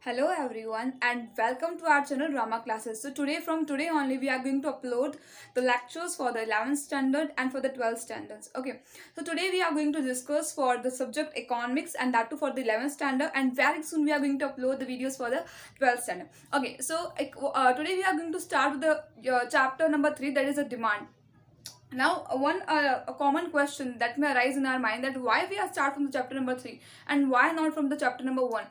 Hello everyone and welcome to our channel Drama Classes. So from today only we are going to upload the lectures for the 11th standard and for the 12th standards. Okay. So today we are going to discuss for the subject economics and that too for the 11th standard, and very soon we are going to upload the videos for the 12th standard. Okay. So today we are going to start with the chapter number 3, that is a demand. Now a common question that may arise in our mind, that why we are start from the chapter number 3 and why not from the chapter number 1.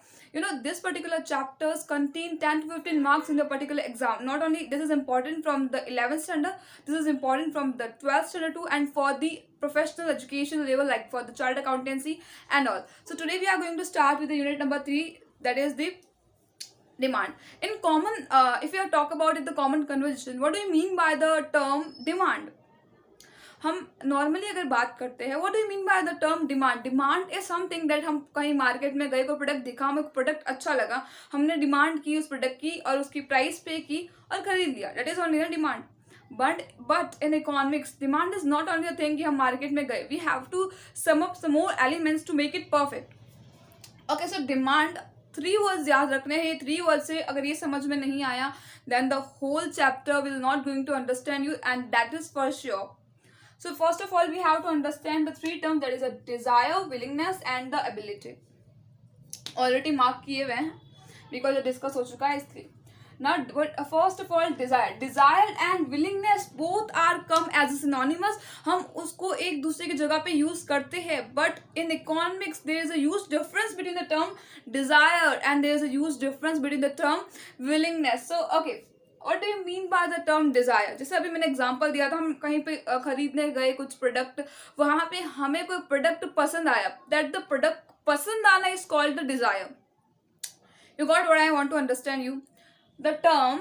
This particular chapters contain 10 to 15 marks in the particular exam. Not only this is important from the 11th standard, this is important from the 12th standard too, and for the professional education level like for the child accountancy and all. So today we are going to start with the unit number 3, that is the demand. In common, if you talk about it, the common conversation, what do you mean by the term demand? हम normally अगर बात करते हैं, what do you mean bye the term demand? Demand is something that हम कहीं market में गए, कोई प्रोडक्ट दिखा, हमें प्रोडक्ट अच्छा लगा, हमने डिमांड की उस प्रोडक्ट की और उसकी प्राइस पे की और खरीद लिया, that is only the demand. But in economics demand is not only a thing कि हम मार्केट में गए, we have to sum up some more elements to make it perfect. Okay, so demand 3 words याद रखने हैं. 3 word से अगर ये समझ में नहीं आया, then the whole chapter will not going to understand you, and that is for sure. So first of all, we have to understand the 3 terms, that is a desire, willingness and the ability. Already mark किए हुए हैं because ये discuss हो चुका है इसलिए. Now, first of all, desire and willingness both are come as a synonymous. हम उसको एक दूसरे की जगह पे use करते हैं, but in economics there is a huge difference between the term desire and there is a huge difference between the term willingness. So okay, What do you mean by the term desire? जैसे अभी मैंने example दिया था, हम कहीं पे खरीदने गए कुछ प्रोडक्ट, वहां पे हमें कोई प्रोडक्ट पसंद आया, दैट द प्रोडक्ट पसंद आना is called the desire. You got what I want to understand you. The term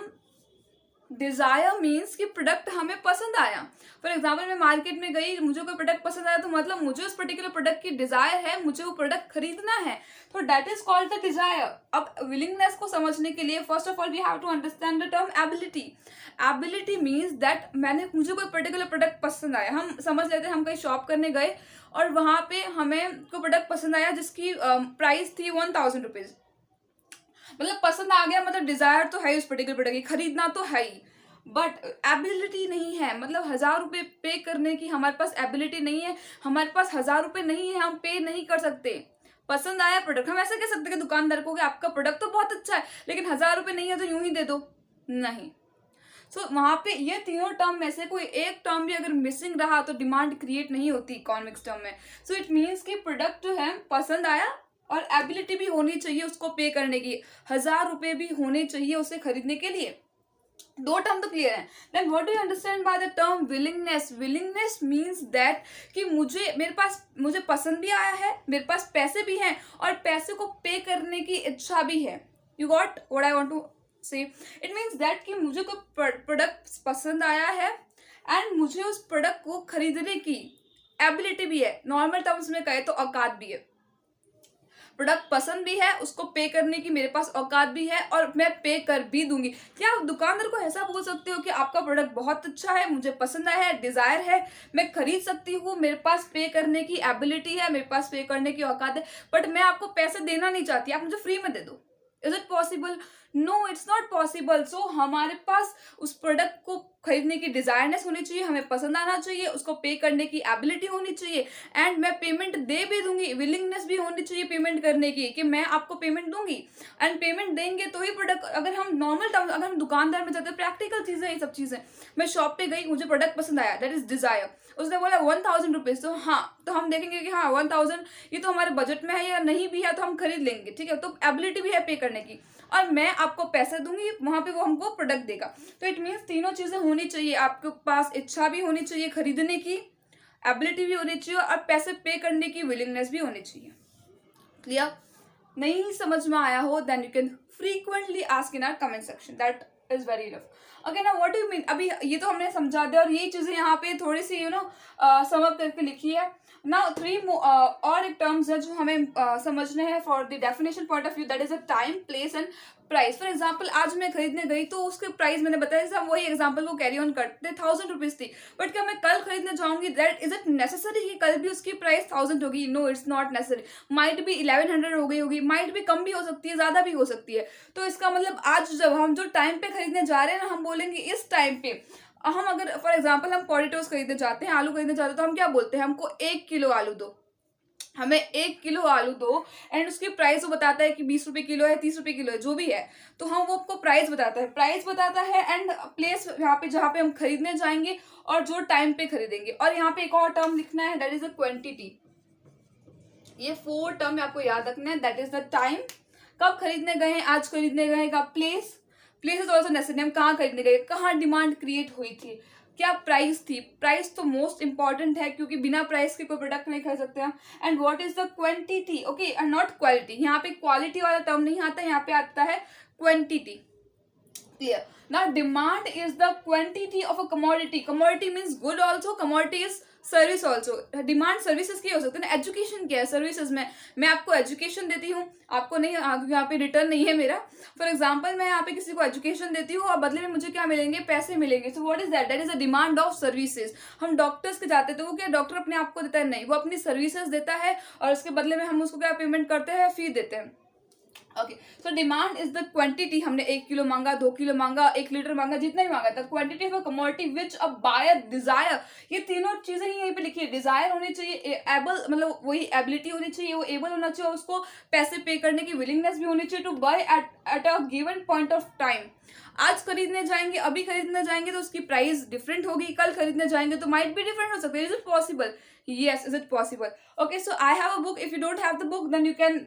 desire means कि प्रोडक्ट हमें पसंद आया. फॉर एग्जाम्पल, मैं मार्केट में गई, मुझे कोई प्रोडक्ट पसंद आया, तो मतलब मुझे उस पर्टिकुलर प्रोडक्ट की डिजायर है, मुझे वो प्रोडक्ट खरीदना है, तो that is called the desire. अब विलिंगनेस को समझने के लिए first of all we have to understand the term ability. Ability means that मुझे कोई पर्टिकुलर प्रोडक्ट पसंद आया. हम समझ लेते हैं, हम कहीं शॉप करने गए और वहां पे हमें कोई प्रोडक्ट पसंद आया जिसकी प्राइस थी 1000 रुपीज. मतलब पसंद आ गया, मतलब डिजायर तो है उस पर्टिकुलर प्रोडक्ट की, खरीदना तो है ही, बट एबिलिटी नहीं है. मतलब 1000 रुपये पे करने की हमारे पास एबिलिटी नहीं है, हमारे पास 1000 रुपये नहीं है, हम पे नहीं कर सकते. पसंद आया प्रोडक्ट, हम ऐसे कह सकते हैं कि दुकानदार को कि आपका प्रोडक्ट तो बहुत अच्छा है लेकिन 1000 रुपये नहीं है तो यूं ही दे दो, नहीं. सो वहां पे ये तीनों टर्म में से कोई एक टर्म भी अगर मिसिंग रहा तो डिमांड क्रिएट नहीं होती इकोनॉमिक्स टर्म में. सो इट मीन्स कि प्रोडक्ट जो है पसंद आया और एबिलिटी भी होनी चाहिए उसको पे करने की, 1000 रुपये भी होने चाहिए उसे खरीदने के लिए. 2 टर्म तो क्लियर है. Then what do you understand by the term willingness? Willingness means that कि मुझे पसंद भी आया है, मेरे पास पैसे भी हैं और पैसे को पे करने की इच्छा भी है. You got what I want to say? It means that कि मुझे कोई प्रोडक्ट पसंद आया है एंड मुझे उस प्रोडक्ट को खरीदने की एबिलिटी भी है. नॉर्मल टर्म्स में कहे तो औकात भी है. प्रोडक्ट पसंद भी है, उसको पे करने की मेरे पास औकात भी है और मैं पे कर भी दूंगी. क्या आप दुकानदार को ऐसा बोल सकते हो कि आपका प्रोडक्ट बहुत अच्छा है, मुझे पसंद आया है, डिजायर है, मैं खरीद सकती हूँ, मेरे पास पे करने की एबिलिटी है, मेरे पास पे करने की औकात है, बट मैं आपको पैसे देना नहीं चाहती, आप मुझे फ्री में दे दो. Is it possible? No, it's not possible. So हमारे पास उस प्रोडक्ट को खरीदने की डिजायरनेस होनी चाहिए, हमें पसंद आना चाहिए, उसको पे करने की एबिलिटी होनी चाहिए, एंड मैं पेमेंट दे भी दूंगी, विलिंगनेस भी होनी चाहिए पेमेंट करने की कि मैं आपको पेमेंट दूंगी, एंड पेमेंट देंगे तो ही प्रोडक्ट. अगर हम नॉर्मल टर्म, अगर हम दुकानदार में जाते हैं, प्रैक्टिकल चीजें ये सब चीजें, मैं शॉप पे गई, मुझे प्रोडक्ट पसंद आया, दैट इज डिजायर. उसने बोला 1000 रुपीज, तो हाँ, तो हम देखेंगे कि हाँ 1000 ये तो हमारे बजट में है, या नहीं भी है तो हम खरीद लेंगे, ठीक है, तो एबिलिटी भी है पे करने की और मैं आपको पैसे दूंगी, वहां पे वो हमको प्रोडक्ट देगा. तो इट मीन्स तीनों चीजें होनी चाहिए, आपके पास इच्छा भी होनी चाहिए खरीदने की, एबिलिटी भी होनी चाहिए और पैसे पे करने की विलिंगनेस भी होनी चाहिए. क्लियर? नहीं समझ में आया हो, then you can frequently ask in our comment section, that is very rough. Okay, ना व्हाट डू यू मीन? अभी ये तो हमने समझा दिया और ये चीजें यहाँ पे थोड़ी सी सम अप करके लिखी है. नाउ 3 और एक टर्म्स है जो हमें समझने हैं for the definition point of view, that is a time, place and price. For example आज मैं खरीदने गई तो उसके प्राइस मैंने बताया, जैसे हम वही एग्जाम्पल को कैरी ऑन करते 1000 रुपीज थी, बट क्या मैं कल खरीदने जाऊंगी, दैट इज इट नेसेसरी कि कल भी उसकी प्राइस 1000 होगी? No, it's not necessary. Might भी 1100 हो गई होगी, माइट भी कम भी हो सकती है, ज्यादा भी हो सकती है। तो इसका मतलब आज जब हम जो टाइम पे खरीदने जा रहे हैं ना, हम बोलेंगे इस टाइम पे हम अगर फॉर एग्जाम्पल हम पोटेटोज खरीदने जाते हैं, आलू खरीदने जाते हैं, तो हम क्या बोलते हैं, हमको 1 किलो आलू दो, हमें 1 किलो आलू दो, एंड उसकी प्राइस वो बताता है कि 20 रुपए किलो है, 30 रुपए किलो है, जो भी है। तो हम वो आपको प्राइस बताता है एंड प्लेस यहाँ पे जहाँ पे हम खरीदने जाएंगे और जो टाइम पे खरीदेंगे। और यहाँ पे एक और टर्म लिखना है, दैट इज द क्वांटिटी। ये 4 टर्म आपको याद रखना है, दैट इज द टाइम, कब खरीदने गए, आज खरीदने गए का, प्लेस इज ऑल्सो नेसेसरी, हम कहाँ खरीदने गए, कहाँ डिमांड क्रिएट हुई थी, क्या प्राइस थी। प्राइस तो मोस्ट इंपॉर्टेंट है क्योंकि बिना प्राइस के कोई प्रोडक्ट नहीं खरीद सकते हम। And what is the quantity, okay, and not quality. यहाँ पे क्वालिटी वाला टर्म नहीं आता, यहाँ पे आता है quantity. Clear? Now demand is the quantity of a commodity. Commodity means good also, commodity is service also. Demand services की हो सकते हैं ना, एजुकेशन क्या है, सर्विसेज में मैं आपको एजुकेशन देती हूँ, आपको नहीं, यहाँ पे रिटर्न नहीं है मेरा। फॉर एग्जाम्पल मैं यहाँ पे किसी को एजुकेशन देती हूँ और बदले में मुझे क्या मिलेंगे, पैसे मिलेंगे। So what is that, that is a demand of services. हम डॉक्टर्स के जाते हैं तो वो क्या डॉक्टर अपने आप को देता है, नहीं, वो अपनी सर्विसेज देता है और उसके बदले में हम उसको क्या पेमेंट करते हैं, फी देते हैं। Okay, so demand is the quantity. हमने 1 किलो मांगा, 2 किलो मांगा, 1 लीटर मांगा, जितना ही मांगा था। Quantity of commodity which a buyer desire, ये तीनों चीजें ही यहीं पे लिखी है। डिजायर होनी चाहिए, एबल मतलब वही एबिलिटी होनी चाहिए, वो एबल होना चाहिए, उसको पैसे पे करने की विलिंगनेस भी होनी चाहिए to buy at a given point of time. आज खरीदने जाएंगे, अभी खरीदने जाएंगे तो उसकी प्राइस डिफरेंट होगी, कल खरीदने जाएंगे तो माइट भी डिफरेंट हो सकती है। Is it possible? Yes, is it possible? Okay, so I have a book, if you don't have the book then you can,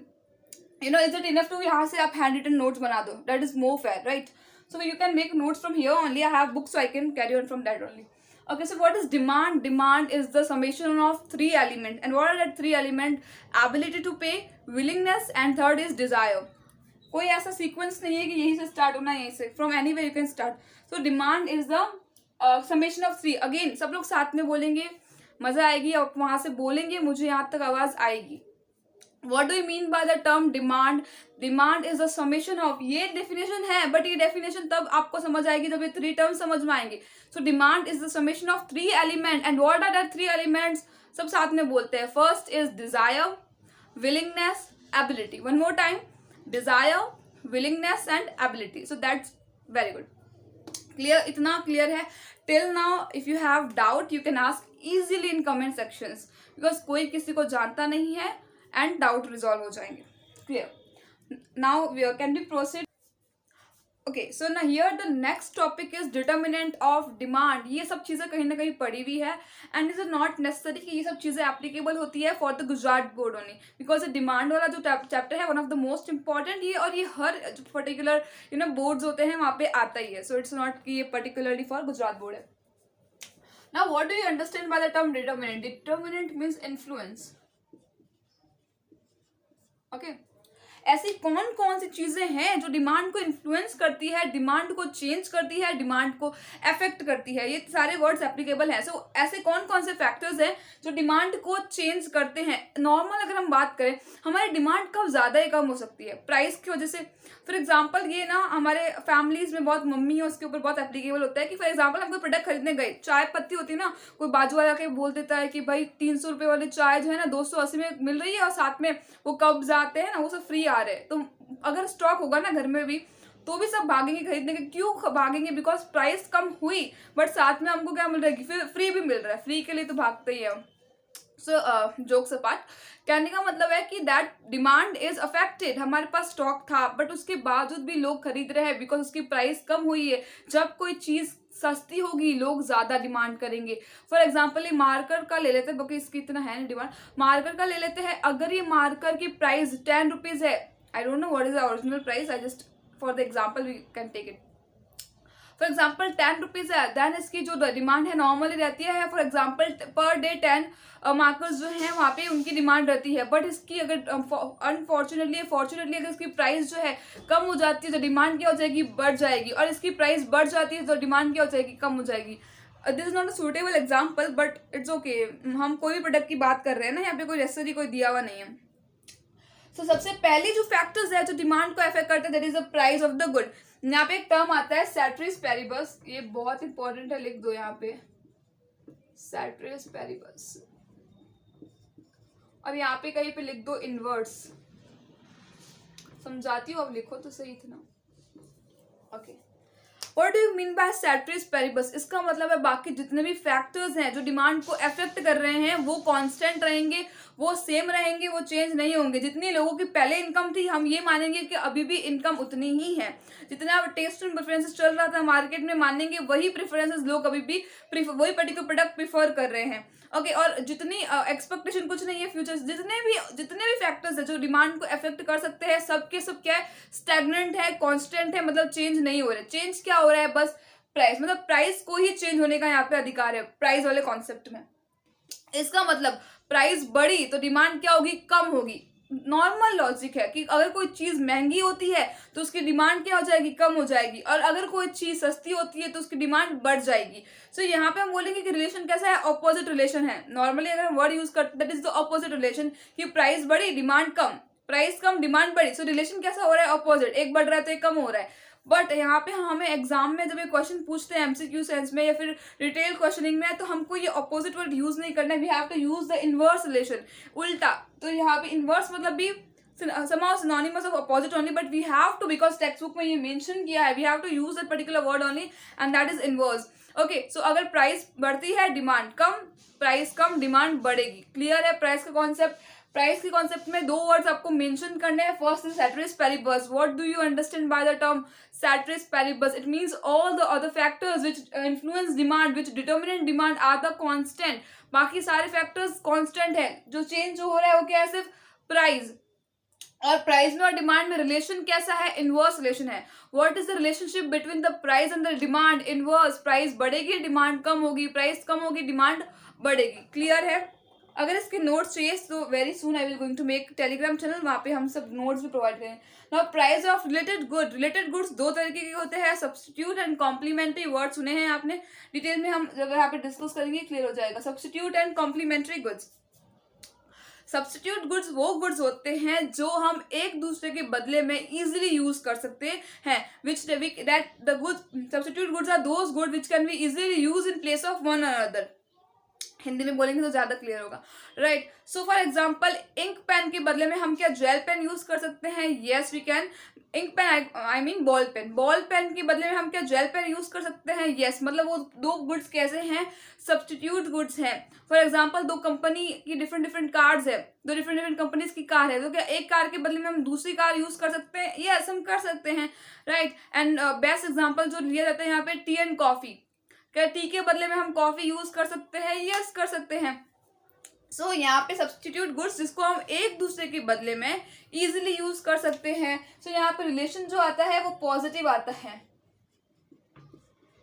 is it enough to यहाँ से आप हैंड रिटन नोट्स बना दो, that is more fair, right? So you can make notes from here only. I have books, so I can carry on from that only. Okay, so what is demand? Demand is the summation of 3 elements. And what are that 3 elements? Ability to pay, willingness, and third is desire. कोई ऐसा sequence नहीं है कि यहीं से start होना है, यहीं से, from anywhere you can start. So demand is the summation of 3। Again सब लोग साथ में बोलेंगे, मजा आएगी, और वहां से बोलेंगे, मुझे यहाँ तक आवाज आएगी। What do you mean by the term demand? Demand is the summation of, ये definition है, but ये definition तब आपको समझ आएगी जब ये 3 terms समझ में आएंगे। So demand is the summation of 3 elements, and what are the 3 elements? सब साथ में बोलते हैं। First is desire, willingness, ability. One more time, desire, willingness and ability. So that's very good. Clear? इतना clear है? Till now, if you have doubt, you can ask easily in comment sections, because कोई किसी को जानता नहीं है and doubt resolve हो जाएंगे। Clear? Now can we proceed? Okay, so now here the next topic is determinant of demand. ये सब चीजें कहीं ना कहीं पड़ी हुई है, and is not necessary कि ये सब चीजें applicable होती है for the Gujarat board only, because demand वाला जो चैप्टर है one of the most important, ये और ये हर पर्टिकुलर बोर्ड्स होते हैं वहाँ पे आता ही है। So it's not कि ये particularly for गुजरात बोर्ड है। Now what do you understand by the term determinant? Determinant means influence. Okay, ऐसी कौन कौन सी चीजें हैं जो डिमांड को इन्फ्लुएंस करती है, डिमांड को चेंज करती है, डिमांड को अफेक्ट करती है? ये सारे वर्ड्स एप्लीकेबल हैं। सो ऐसे कौन कौन से फैक्टर्स हैं जो डिमांड को चेंज करते हैं? नॉर्मल अगर हम बात करें, हमारी डिमांड कब ज्यादा या कम हो सकती है? प्राइस की वजह से। फॉर एग्जाम्पल ये ना हमारे फैमिलीज में बहुत मम्मी है, उसके ऊपर बहुत एप्लीकेबल होता है कि फॉर एग्जाम्पल हम कोई प्रोडक्ट खरीदने गए, चाय पत्ती होती है ना, कोई बाजू वाला के बोल देता है कि भाई 300 रुपये वाली चाय जो है ना 280 में मिल रही है, और साथ में वो कब्स आते हैं ना, वो सब फ्री आ रहे हैं। तो अगर स्टॉक होगा ना घर में भी, तो भी सब भागेंगे खरीदने के। क्यों भागेंगे? बिकॉज प्राइस कम हुई, बट साथ में हमको क्या मिल रहा है, फिर फ्री भी मिल रहा है। फ्री के लिए तो भागते ही है। सो जोक्स अपार्ट, कहने का मतलब है कि दैट डिमांड इज अफेक्टेड। हमारे पास स्टॉक था, बट उसके बावजूद भी लोग खरीद रहे हैं बिकॉज उसकी प्राइस कम हुई है। जब कोई चीज सस्ती होगी, लोग ज्यादा डिमांड करेंगे। फॉर एग्जाम्पल ये मार्कर का ले लेते हैं, बाकी इसकी इतना है नहीं डिमांड। मार्कर का ले लेते हैं, अगर ये मार्कर की प्राइस 10 रुपीज है, I don't know what is the original price, I just for the example we can take it. For example 10 rupees है, देन इसकी जो डिमांड है नॉर्मली रहती है for example per day 10 markers जो हैं वहाँ पे उनकी डिमांड रहती है। बट इसकी अगर अनफॉर्चुनेटली फॉर्चुनेटली अगर इसकी प्राइस जो है कम हो जाती है तो डिमांड क्या हो जाएगी, बढ़ जाएगी। और इसकी प्राइस बढ़ जाती है तो डिमांड क्या हो जाएगी, कम हो जाएगी। This is not a suitable example, but it's okay. हम कोई भी प्रोडक्ट की बात कर रहे हैं ना, यहाँ पे कोई नेसेसरी कोई दिया हुआ नहीं है। तो सबसे पहले जो फैक्टर्स है जो डिमांड को अफेक्ट करते हैं that is the price of the good. यहाँ पे एक टर्म आता है सेट्रिस पेरिबस, ये बहुत इंपॉर्टेंट है, लिख दो यहाँ पे सेट्रिस पेरिबस, और यहाँ पे कहीं पे लिख दो इनवर्स, समझाती हूँ अब लिखो तो सही था ना। Okay, what do you mean by ceteris paribus? इसका मतलब है बाकी जितने भी फैक्टर्स हैं जो डिमांड को अफेक्ट कर रहे हैं वो कांस्टेंट रहेंगे, वो सेम रहेंगे, वो चेंज नहीं होंगे। जितनी लोगों की पहले इनकम थी हम ये मानेंगे कि अभी भी इनकम उतनी ही है। जितना टेस्ट एंड प्रेफरेंसेस चल रहा था मार्केट में मानेंगे वही प्रेफरेंसेस लोग अभी भी वही पर्टिकुलर प्रोडक्ट प्रीफर कर रहे हैं। ओके, और जितनी एक्सपेक्टेशन कुछ नहीं है फ्यूचर्स, जितने भी फैक्टर्स है जो डिमांड को अफेक्ट कर सकते हैं सबके सब क्या है, स्टैग्नेंट है, कांस्टेंट है, मतलब चेंज नहीं हो रहे। चेंज क्या हो रहा है, बस प्राइस, मतलब प्राइस को ही चेंज होने का यहाँ पे अधिकार है प्राइस वाले कॉन्सेप्ट में। इसका मतलब प्राइस बढ़ी तो डिमांड क्या होगी, कम होगी। नॉर्मल लॉजिक है कि अगर कोई चीज महंगी होती है तो उसकी डिमांड क्या हो जाएगी, कम हो जाएगी, और अगर कोई चीज सस्ती होती है तो उसकी डिमांड बढ़ जाएगी। सो यहाँ पे हम बोलेंगे कि रिलेशन कैसा है, ऑपोजिट रिलेशन है। नॉर्मली अगर हम वर्ड यूज करते that is the opposite relation, कि प्राइस बढ़ी डिमांड कम, प्राइस कम डिमांड बढ़ी। सो रिलेशन कैसा हो रहा है, ऑपोजिट, एक बढ़ रहा है तो एक कम हो रहा है। बट यहाँ पे हमें एग्जाम में जब ये क्वेश्चन पूछते हैं एमसीक्यू सेंस में या फिर डिटेल क्वेश्चनिंग में, तो हमको ये ऑपोजिट वर्ड यूज नहीं करना है, we have to use the inverse relation, उल्टा। तो यहाँ पे इनवर्स मतलब भी somehow synonymous of opposite only, but we have to, because textbook में ये मेंशन किया है, we have to use that particular word only and that is inverse. Okay, so अगर प्राइस बढ़ती है डिमांड कम, प्राइस कम डिमांड बढ़ेगी। क्लियर है प्राइस का कॉन्सेप्ट? प्राइस के कॉन्सेप्ट में दो वर्ड्स आपको मेंशन करने हैं। First is ceteris paribus. What do you understand by the term ceteris paribus? It means all the other factors which influence demand, which determinate demand are the constant. बाकी सारे factors constant है, जो change हो रहा है वो क्या है, सिर्फ प्राइस। और प्राइस में और डिमांड में रिलेशन कैसा है, इनवर्स रिलेशन है। What is the relationship between the price and the demand? Inverse, price बढ़ेगी डिमांड कम होगी, प्राइस कम होगी डिमांड बढ़ेगी। क्लियर है? अगर इसके नोट्स चाहिए तो very soon I will going to make Telegram channel, वहाँ पे हम सब नोट्स भी प्रोवाइड करें। Now price of related good. Related goods दो तरीके के होते हैं, सब्स्टिट्यूट एंड कॉम्प्लीमेंट्री। वर्ड सुने हैं आपने, डिटेल में हम जब यहाँ पे डिस्कस करेंगे क्लियर हो जाएगा। Substitute and complementary goods. Substitute goods वो गुड्स होते हैं जो हम एक दूसरे के बदले में इजीली यूज कर सकते हैं, which that the goods substitute goods are those good which can be easily use in place of one another. Hindi में बोलेंगे तो ज्यादा क्लियर होगा, right. So for example ink pen के बदले में हम क्या जेल पेन यूज कर सकते हैं? Yes we can. Ink pen I mean ball pen, ball pen के बदले में हम क्या जेल पेन यूज कर सकते हैं? यस। मतलब वो दो गुड्स कैसे हैं, सब्स्टिट्यूट गुड्स हैं। फॉर एग्जाम्पल दो कंपनी की डिफरेंट कार्स है, दो डिफरेंट कंपनीज की कार है, तो क्या एक कार के बदले में हम दूसरी कार यूज कर सकते हैं? यस हम कर सकते हैं, राइट। एंड बेस्ट एग्जाम्पल जो लिया जाता है यहाँ पे टी एंड कॉफी। क्या टी के बदले में हम कॉफी यूज कर सकते हैं? यस कर सकते हैं। सो यहाँ पे सब्स्टिट्यूट गुड्स जिसको हम एक दूसरे के बदले में इजीली यूज कर सकते हैं। सो यहाँ पे रिलेशन जो आता है वो पॉजिटिव आता है,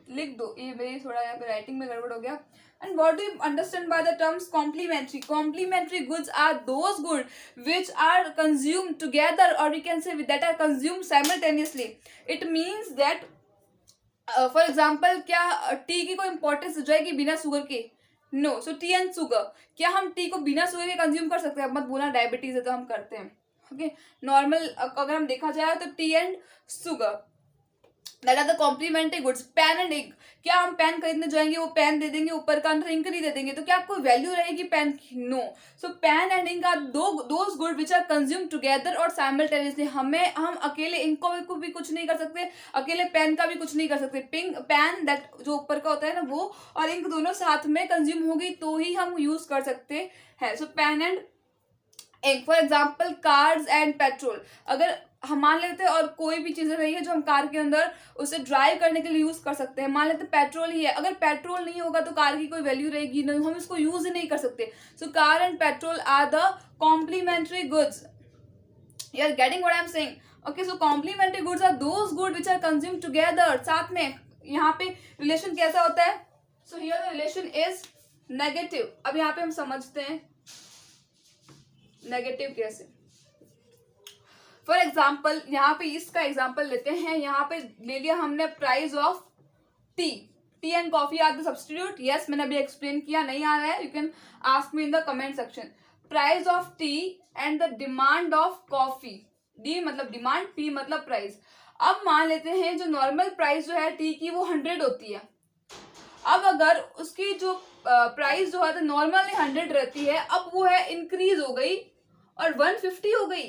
लिख दो। ये मेरी थोड़ा यहाँ पे राइटिंग में गड़बड़ हो गया। And what do you understand by the terms complementary? Complementary goods are those goods which are consumed together, or we can say that are consumed simultaneously. It means that for example क्या tea की कोई importance हो जाएगी बिना sugar के? No. So tea and sugar, क्या हम T को बिना शुगर के कंज्यूम कर सकते हैं? मत बोला डायबिटीज है तो हम करते हैं। ओके, नॉर्मल अगर हम देखा जाए तो tea and sugar that are the complementary goods. Pen and ink, क्या हम पेन खरीदने जाएंगे वो पेन दे देंगे ऊपर का, अंदर इंक नहीं दे देंगे, तो क्या कोई वैल्यू रहेगी पेन की? No. So pen and ink are those good which are consume together और साइमल्टेनियसली। हम अकेले इंक को भी कुछ नहीं कर सकते, अकेले पेन का भी कुछ नहीं कर सकते। पेन दैट जो ऊपर का होता है ना वो, और इंक दोनों साथ में कंज्यूम होगी तो ही हम यूज कर सकते हैं। So pen and ink. For example cars and petrol, अगर हम मान लेते हैं और कोई भी चीजें नहीं है जो हम कार के अंदर उसे ड्राइव करने के लिए यूज कर सकते हैं, मान लेते हैं पेट्रोल ही है, अगर पेट्रोल नहीं होगा तो कार की कोई वैल्यू रहेगी नहीं, हम इसको यूज ही नहीं कर सकते। So car and petrol are the complementary goods. You are getting what I am saying? Okay, so complementary goods are those good which are consume together, साथ में। यहाँ पे रिलेशन कैसा होता है? So here the relation is negative. अब यहाँ पे हम समझते हैं नेगेटिव कैसे। फॉर एग्जाम्पल यहाँ पे इसका एग्जाम्पल लेते हैं, यहाँ पे ले लिया हमने price of tea. Tea and coffee are the substitute. Yes मैंने अभी एक्सप्लेन किया, नहीं आ रहा है you can ask me in the comment section. Price of tea and the demand of coffee. D मतलब डिमांड, पी मतलब प्राइस। अब मान लेते हैं जो नॉर्मल प्राइस जो है टी की वो 100 होती है। अब अगर उसकी जो प्राइस जो है तो नॉर्मली 100 रहती है, अब वो है इंक्रीज हो गई और 150 हो गई,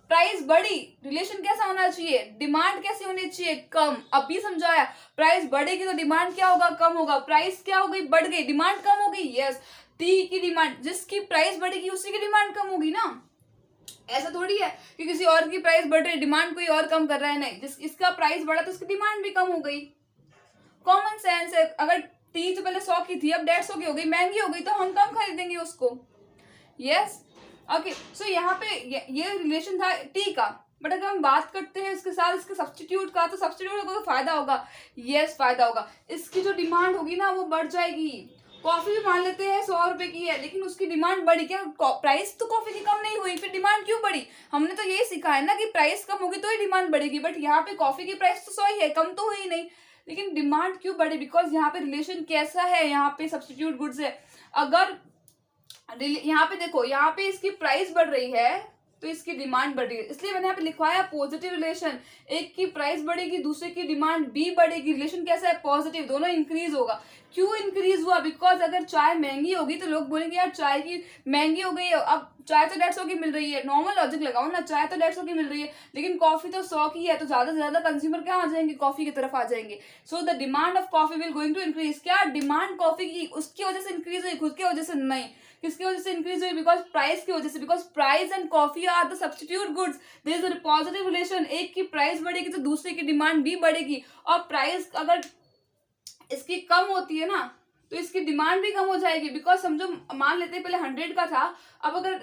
प्राइस बढ़ी, रिलेशन कैसा होना चाहिए, डिमांड कैसी होनी चाहिए, कम। अभी समझाया, प्राइस बढ़ेगी तो डिमांड क्या होगा, कम होगा। प्राइस क्या हो गई, बढ़ गई, डिमांड कम हो गई। यस, टी की डिमांड, जिसकी प्राइस बढ़ेगी उसी की डिमांड कम होगी ना। ऐसा थोड़ी है कि किसी और की प्राइस बढ़ रही है, डिमांड कोई और कम कर रहा है, नहीं, जिस इसका प्राइस बढ़ा तो उसकी डिमांड भी कम हो गई। कॉमन सेंस है। अगर टी तो पहले 100 की थी, अब 150 की हो गई, महंगी हो गई, तो हम कम खरीदेंगे उसको। Yes, okay. सो यहाँ पे ये रिलेशन था टी का। बट अगर हम बात करते हैं इसके साथ इसके सब्स्टिट्यूट का, तो सब्स्टिट्यूट को तो फायदा होगा। यस, फायदा होगा। इसकी जो डिमांड होगी ना वो बढ़ जाएगी। कॉफी भी मान लेते हैं 100 रुपए की है, लेकिन उसकी डिमांड बढ़ी, क्या प्राइस तो कॉफी की कम नहीं हुई, फिर डिमांड क्यों बढ़ी। हमने तो यही सीखा है ना कि प्राइस कम होगी तो ही डिमांड बढ़ेगी। बट यहाँ पे कॉफी की प्राइस तो 100 ही है, कम तो हुई नहीं, लेकिन डिमांड क्यों बढ़ी, बिकॉज यहाँ पे रिलेशन कैसा है, यहाँ पे सब्स्टिट्यूट गुड्स है। अगर यहाँ पे देखो, यहाँ पे इसकी प्राइस बढ़ रही है तो इसकी डिमांड बढ़ रही है, इसलिए मैंने यहाँ पे लिखवाया पॉजिटिव रिलेशन। एक की प्राइस बढ़ेगी, दूसरे की डिमांड भी बढ़ेगी, रिलेशन कैसा है, पॉजिटिव, दोनों इंक्रीज होगा। क्यों इंक्रीज हुआ, बिकॉज अगर चाय महंगी होगी तो लोग बोलेंगे यार चाय की महंगी हो गई है, अब चाय तो 150 की मिल रही है, नॉर्मल लॉजिक लगाओ ना, चाय तो 150 की मिल रही है, लेकिन कॉफी तो 100 की है, तो ज्यादा से ज्यादा कंज्यूमर क्या आ जाएंगे, कॉफी की तरफ आ जाएंगे। So the demand of coffee will going to increase. क्या डिमांड कॉफी की उसकी वजह से इंक्रीज हुई, खुद की वजह से नहीं। किसकी वजह से इंक्रीज हुई, बिकॉज प्राइस की वजह से, because price and coffee are the substitute goods, there is a positive relation. एक की प्राइस बढ़ेगी तो दूसरे की डिमांड भी बढ़ेगी, और प्राइस अगर इसकी कम होती है ना तो इसकी डिमांड भी कम हो जाएगी। बिकॉज समझो, मान लेते हैं पहले 100 का था, अब अगर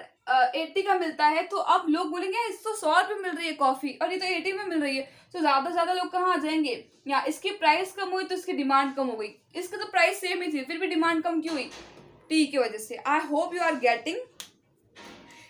80 का मिलता है तो अब लोग बोलेंगे इसको 100 रुपये मिल रही है कॉफी और ये तो 80 में मिल रही है, तो ज्यादा से ज्यादा लोग कहाँ आ जाएंगे, या इसकी प्राइस कम हुई तो इसकी डिमांड कम हो गई। इसकी तो प्राइस सेम ही थी, फिर भी डिमांड कम क्यों हुई, टी की वजह से। I hope you are getting.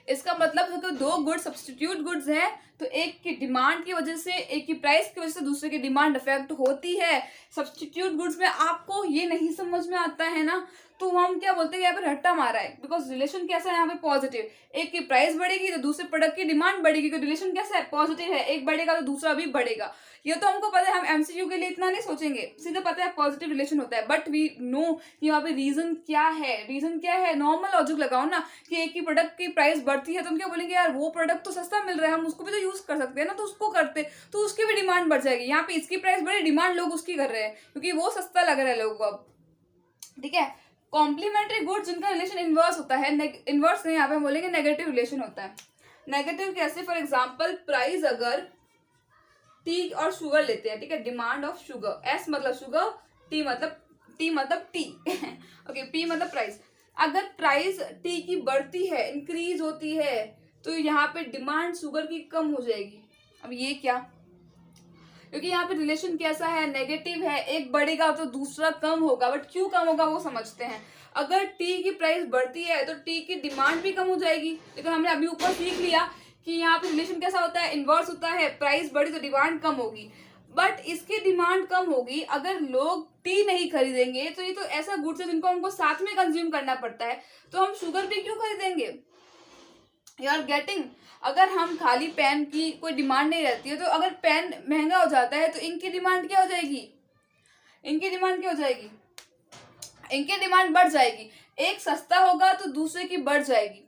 इसका मतलब है कि दो गुड्स सब्स्टिट्यूट गुड्स है, तो एक की डिमांड की वजह से, एक की प्राइस की वजह से दूसरे की डिमांड अफेक्ट होती है। सब्स्टिट्यूट गुड्स में आपको ये नहीं समझ में आता है ना, तो हम क्या बोलते हैं, यहाँ पे रट्टा मारा है, बिकॉज रिलेशन कैसा है यहाँ पे, पॉजिटिव। एक की प्राइस बढ़ेगी तो दूसरे प्रोडक्ट की डिमांड बढ़ेगी, तो रिलेशन कैसा है, पॉजिटिव है, एक बढ़ेगा तो दूसरा भी बढ़ेगा। ये तो हमको पता है, हम एमसीक्यू के लिए इतना नहीं सोचेंगे, सीधे पता है पॉजिटिव रिलेशन होता है। बट वी नो यहाँ पे रीजन क्या है, रीजन क्या है, नॉर्मल लॉजिक लगाओ ना, कि एक ही प्रोडक्ट की प्राइस बढ़ती है तो हम क्या बोलेंगे, यार वो प्रोडक्ट तो सस्ता मिल रहा है, हम उसको भी तो यूज कर सकते हैं ना, तो उसको करते तो उसकी भी डिमांड बढ़ जाएगी। यहाँ पे इसकी प्राइस बढ़ी, डिमांड लोग उसकी कर रहे हैं क्योंकि वो सस्ता लग रहा है लोगों को अब, ठीक है। कॉम्प्लीमेंट्री गुड्स जिनका रिलेशन इनवर्स होता है, इनवर्स नहीं, यहाँ पे हम बोलेंगे नेगेटिव रिलेशन होता है। नेगेटिव कैसे, फॉर एग्जाम्पल प्राइस अगर टी और शुगर लेते हैं, ठीक है, डिमांड ऑफ शुगर, एस मतलब शुगर, टी मतलब टी ओके, पी मतलब प्राइस। अगर प्राइस टी की बढ़ती है, इंक्रीज होती है, तो यहाँ पे डिमांड शुगर की कम हो जाएगी। अब ये क्या, क्योंकि यहाँ पे रिलेशन कैसा है, नेगेटिव है, एक बढ़ेगा तो दूसरा कम होगा। बट क्यों कम होगा वो समझते हैं। अगर टी की प्राइस बढ़ती है तो टी की डिमांड भी कम हो जाएगी, लेकिन हमने अभी ऊपर सीख लिया कि यहाँ पे रिलेशन कैसा होता है, इनवर्स होता है, प्राइस बढ़ी तो डिमांड कम होगी। बट इसकी डिमांड कम होगी, अगर लोग टी नहीं खरीदेंगे तो ये तो ऐसा गुड्स है जिनको हमको साथ में कंज्यूम करना पड़ता है, तो हम शुगर भी क्यों खरीदेंगे, यू आर गेटिंग। अगर हम खाली पेन की कोई डिमांड नहीं रहती है, तो अगर पेन महंगा हो जाता है तो इंक की डिमांड क्या हो जाएगी, इनकी डिमांड क्या हो जाएगी, इनकी डिमांड बढ़ जाएगी। एक सस्ता होगा तो दूसरे की बढ़ जाएगी।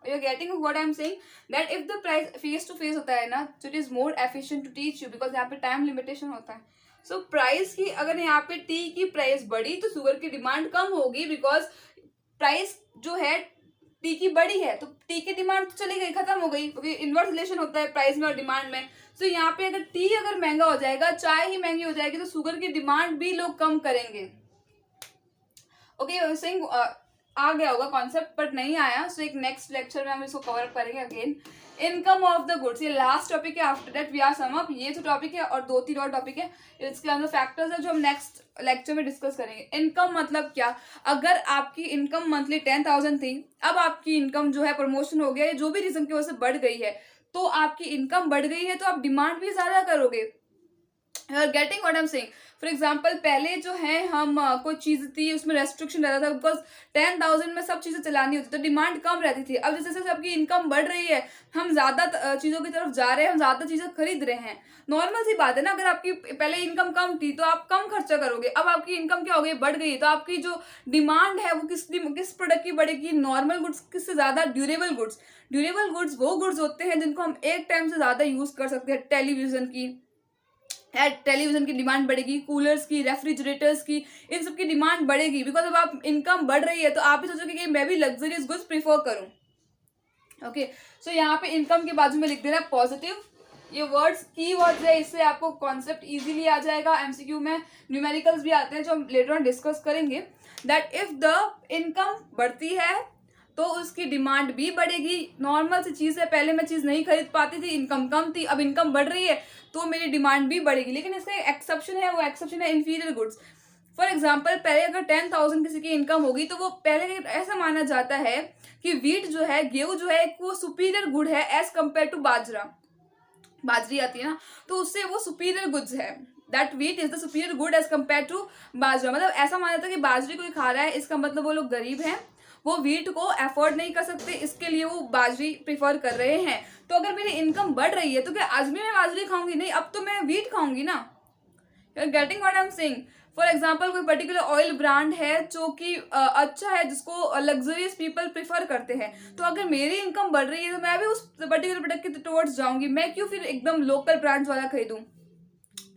You are getting what I am saying, that if the price face to face होता है ना, तो it is more efficient to teach you, because यहाँ पे टाइम लिमिटेशन होता है। सो प्राइस की, अगर यहाँ पे टी की प्राइस बढ़ी तो शुगर की डिमांड कम होगी, बिकॉज प्राइस जो है टी की बड़ी है, तो टी की डिमांड तो चली गई, खत्म हो गई, क्योंकि इनवर्स रिलेशन होता है प्राइस में और डिमांड में। तो यहाँ पे अगर टी अगर महंगा हो जाएगा, चाय ही महंगी हो जाएगी, तो शुगर की डिमांड भी लोग कम करेंगे। ओके, सिंग आ गया होगा कॉन्सेप्ट, बट नहीं आया, सो एक नेक्स्ट लेक्चर में हम इसको कवर अप करेंगे again. Income of the goods, ये लास्ट टॉपिक है, after that we are sum up. ये तो टॉपिक है और 2-3 और टॉपिक है, इसके अंदर फैक्टर्स है जो हम नेक्स्ट लेक्चर में डिस्कस करेंगे। इनकम मतलब क्या, अगर आपकी इनकम मंथली 10,000 थी, अब आपकी इनकम जो है प्रमोशन हो गया, जो भी रीजन की वजह से बढ़ गई है, तो आपकी इनकम बढ़ गई है तो आप डिमांड भी ज्यादा करोगे। You are getting what I am saying. For example पहले जो है हम कोई चीज़ थी उसमें रेस्ट्रिक्शन रहता था, बिकॉज 10,000 में सब चीज़ें चलानी होती तो डिमांड कम रहती थी. अब जैसे जैसे सबकी इनकम बढ़ रही है, हम ज़्यादा चीज़ों की तरफ जा रहे हैं, हम ज़्यादा चीज़ें खरीद रहे हैं. नॉर्मल सी बात है ना, अगर आपकी पहले इनकम कम थी तो आप कम खर्चा करोगे. अब आपकी इनकम क्या हो गई, बढ़ गई है, तो आपकी जो डिमांड है वो किस प्रोडक्ट की बढ़ेगी, नॉर्मल गुड्स किससे ज़्यादा, ड्यूरेबल गुड्स. ड्यूरेबल गुड्स वो गुड्स होते हैं जिनको हम एक टाइम से ज़्यादा यूज़ कर सकते हैं. टेलीविजन की डिमांड बढ़ेगी, कूलर्स की, रेफ्रिजरेटर्स की, इन सब की डिमांड बढ़ेगी. बिकॉज अब आप इनकम बढ़ रही है तो आप भी सोचोगे कि मैं भी लग्जरियस गुड्स प्रीफर करूं. ओके, सो यहाँ पे इनकम के बाजू में लिख देना पॉजिटिव. ये वर्ड्स की वर्ड्स है, इससे आपको कॉन्सेप्ट इजीली आ जाएगा. एमसीक्यू में न्यूमेरिकल्स भी आते हैं जो हम लेटर ऑन डिस्कस करेंगे. दैट इफ द इनकम बढ़ती है तो उसकी डिमांड भी बढ़ेगी. नॉर्मल सी चीज़ है, पहले मैं चीज़ नहीं खरीद पाती थी, इनकम कम थी, अब इनकम बढ़ रही है तो मेरी डिमांड भी बढ़ेगी. लेकिन इसका एक्सेप्शन है, वो एक्सेप्शन है इंफीरियर गुड्स. फॉर एग्जाम्पल पहले अगर 10,000 किसी की इनकम होगी तो वो पहले ऐसा माना जाता है कि वीट जो है, गेहूं जो है, वो सुपीरियर गुड है एज कम्पेयर टू बाजरी आती है ना, तो उससे वो सुपीरियर गुड्स है. That wheat is the superior good as compare to bajra. मतलब ऐसा माना जाता है कि बाजरी कोई खा रहा है, इसका मतलब वो लोग गरीब हैं, वो वीट को अफोर्ड नहीं कर सकते, इसके लिए वो बाजरी प्रीफर कर रहे हैं. तो अगर मेरी इनकम बढ़ रही है तो क्या आज भी मैं बाजरी खाऊंगी? नहीं, अब तो मैं वीट खाऊंगी ना. You are getting what I am saying. For example कोई पर्टिकुलर ऑयल ब्रांड है जो कि अच्छा है, जिसको लग्जरियस पीपल प्रीफर करते हैं, तो अगर मेरी इनकम बढ़ रही है तो मैं भी उस पर्टिकुलर प्रोडक्ट के टुवर्ड्स जाऊंगी. मैं क्यों फिर एकदम लोकल ब्रांड्स वाला खरीदूं?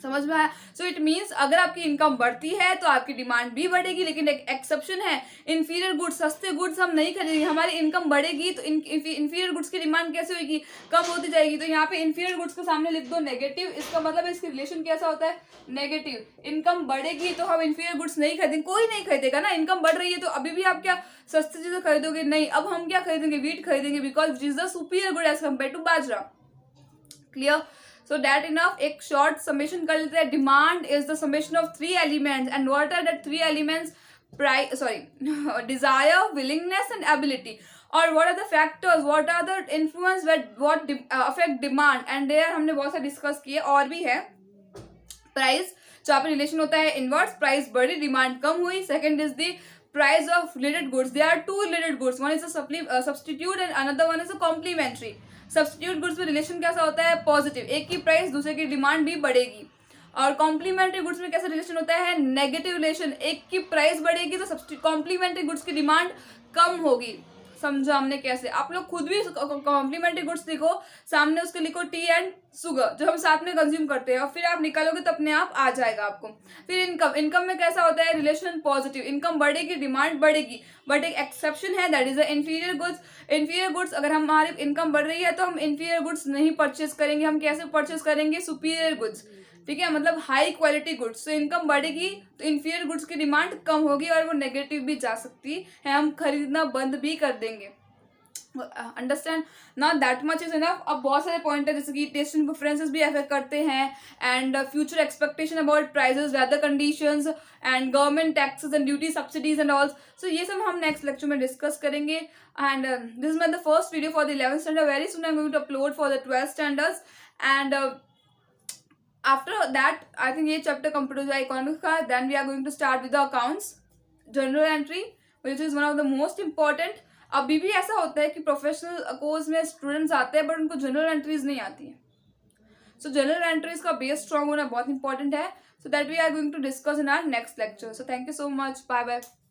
समझ में आया? सो इट मीन्स अगर आपकी इनकम बढ़ती है तो आपकी डिमांड भी बढ़ेगी. लेकिन एक एक्सेप्शन है, इंफीरियर गुड्स, सस्ते गुड्स हम नहीं खरीदेंगे. हमारी इनकम बढ़ेगी तो इंफीरियर गुड्स की डिमांड कैसे होगी, कम होती जाएगी. तो यहाँ पे इंफीरियर गुड्स के सामने लिख दो नेगेटिव. इसका मतलब इसकी रिलेशन कैसा होता है, नेगेटिव. इनकम बढ़ेगी तो हम इंफीरियर गुड्स नहीं खरीदेंगे, कोई नहीं खरीदेगा ना. इनकम बढ़ रही है तो अभी भी आप क्या सस्ती चीजें खरीदोगे? नहीं, अब हम क्या खरीदेंगे, वीट खरीदेंगे, because is the superior good as compare to bajra. Clear? So that enough. एक शॉर्ट समेशन कर लेते हैं. Demand is the summation of 3 elements and what are the 3 elements? Desire, willingness and ability. और what are the factors, what are the influence what affect demand. And there हमने बहुत सारे discuss किए. और भी है प्राइस, जहाँ पे रिलेशन होता है इनवर्स. प्राइस बढ़ी, डिमांड कम हुई. Second is the price of related goods. There are 2 related goods. One is a substitute and another one is a complementary. Substitute goods में रिलेशन कैसा होता है, पॉजिटिव. एक की प्राइस दूसरे की डिमांड भी बढ़ेगी. और कॉम्प्लीमेंट्री गुड्स में कैसा रिलेशन होता है, नेगेटिव रिलेशन. एक की प्राइस बढ़ेगी तो कॉम्प्लीमेंट्री गुड्स की डिमांड कम होगी. समझो हमने कैसे. आप लोग खुद भी कॉम्प्लीमेंट्री गुड्स लिखो, सामने उसके लिखो टी एंड शुगर, जो हम साथ में कंज्यूम करते हैं, और फिर आप निकालोगे तो अपने आप आ जाएगा आपको. फिर इनकम में कैसा होता है, रिलेशन पॉजिटिव. इनकम बढ़ेगी, डिमांड बढ़ेगी, बट एक एक्सेप्शन है, that is the inferior goods. Inferior goods, अगर हमारी इनकम बढ़ रही है तो हम इंफीरियर गुड्स नहीं परचेज करेंगे. हम कैसे परचेज करेंगे, सुपीरियर गुड्स. ठीक है, मतलब हाई क्वालिटी गुड्स. तो इनकम बढ़ेगी तो इंफीरियर गुड्स की डिमांड कम होगी और वो नेगेटिव भी जा सकती है, हम खरीदना बंद भी कर देंगे. अंडरस्टैंड ना, दैट मच इज इनफ. अब बहुत सारे पॉइंट है, जैसे कि टेस्ट एंड प्रेफरेंसेस भी अफेक्ट करते हैं, and future expectation about prices, weather conditions, and government taxes and duty, subsidies and all. So ये सब हम नेक्स्ट लेक्चर में डिस्कस करेंगे. And this is my the first video for the 11th standard. Very soon I am going to upload for the 12th standards. And after that I think ये chapter complete हो जाए economics का. Then we are going to start with the accounts, journal entry, which is one of the most important. अभी भी ऐसा होता है कि प्रोफेशनल कोर्स में स्टूडेंट्स आते हैं बट उनको जनरल एंट्रीज नहीं आती है. सो जनरल एंट्रीज का बेस स्ट्रॉन्ग होना बहुत इंपॉर्टेंट है. So that we are going to discuss in our next lecture. So thank you so much. Bye bye.